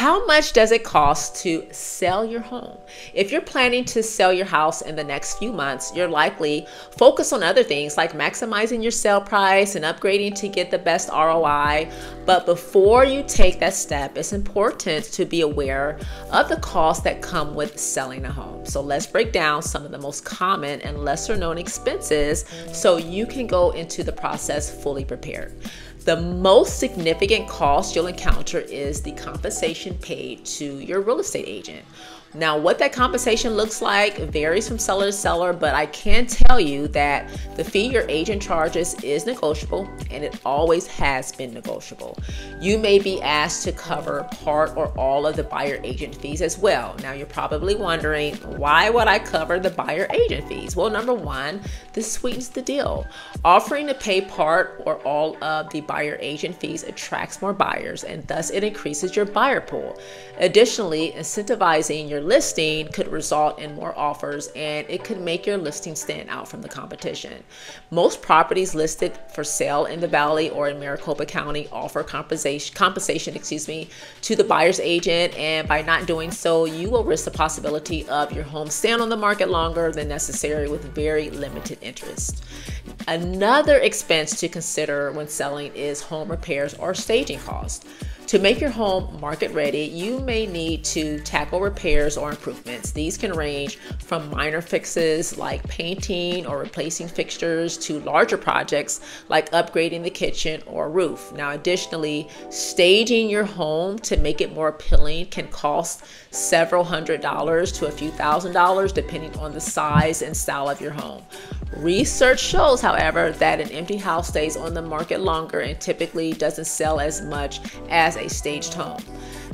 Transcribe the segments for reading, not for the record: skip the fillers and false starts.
How much does it cost to sell your home? If you're planning to sell your house in the next few months, you're likely focused on other things like maximizing your sale price and upgrading to get the best ROI. But before you take that step, it's important to be aware of the costs that come with selling a home. So let's break down some of the most common and lesser known expenses so you can go into the process fully prepared. The most significant cost you'll encounter is the compensation paid to your real estate agent. Now, what that compensation looks like varies from seller to seller, but I can tell you that the fee your agent charges is negotiable, and it always has been negotiable. You may be asked to cover part or all of the buyer agent fees as well. Now, you're probably wondering, why would I cover the buyer agent fees? Well, number one, this sweetens the deal. Offering to pay part or all of the buyer agent fees attracts more buyers, and thus it increases your buyer pool. Additionally, incentivizing your listing could result in more offers, and it could make your listing stand out from the competition. Most properties listed for sale in the Valley or in Maricopa County offer compensation to the buyer's agent, and by not doing so, you will risk the possibility of your home staying on the market longer than necessary with very limited interest. Another expense to consider when selling is home repairs or staging costs. To make your home market ready, you may need to tackle repairs or improvements. These can range from minor fixes like painting or replacing fixtures to larger projects like upgrading the kitchen or roof. Now, additionally, staging your home to make it more appealing can cost several $100s to a few $1,000s depending on the size and style of your home. Research shows, however, that an empty house stays on the market longer and typically doesn't sell as much as a staged home.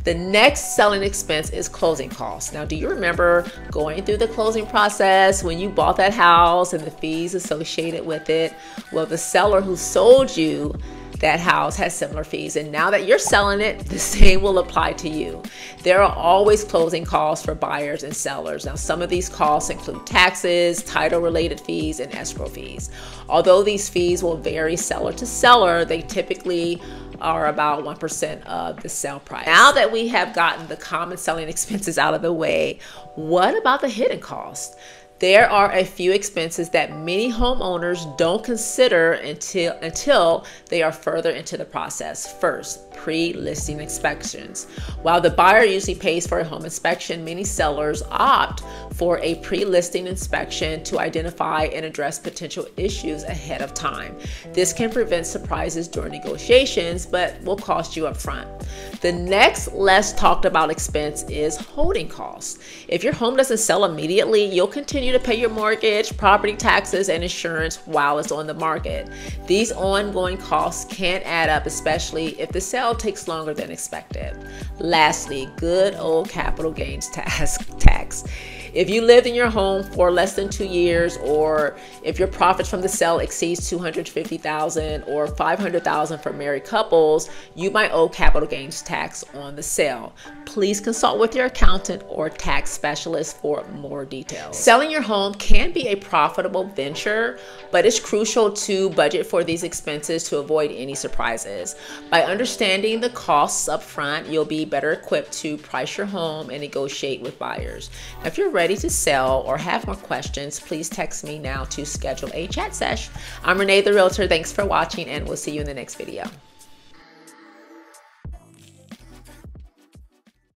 The next selling expense is closing costs. Now, do you remember going through the closing process when you bought that house and the fees associated with it? Well, the seller who sold you that house has similar fees, and now that you're selling it, the same will apply to you. There are always closing costs for buyers and sellers. Now, some of these costs include taxes, title related fees, and escrow fees. Although these fees will vary seller to seller, they typically are about 1% of the sale price. Now that we have gotten the common selling expenses out of the way, what about the hidden costs? There are a few expenses that many homeowners don't consider until they are further into the process. First, pre-listing inspections. While the buyer usually pays for a home inspection, many sellers opt for a pre-listing inspection to identify and address potential issues ahead of time. This can prevent surprises during negotiations, but will cost you up front. The next less talked about expense is holding costs. If your home doesn't sell immediately, you'll continue to pay your mortgage, property taxes, and insurance while it's on the market. These ongoing costs can add up, especially if the sale takes longer than expected. Lastly, good old capital gains tax. If you lived in your home for less than 2 years, or if your profits from the sale exceeds $250,000 or $500,000 for married couples, you might owe capital gains tax on the sale. Please consult with your accountant or tax specialist for more details. Selling your home can be a profitable venture, but it's crucial to budget for these expenses to avoid any surprises. By understanding the costs up front, you'll be better equipped to price your home and negotiate with buyers. If you're ready to sell or have more questions, please text me now to schedule a chat sesh. I'm Renee the Realtor. Thanks for watching, and we'll see you in the next video.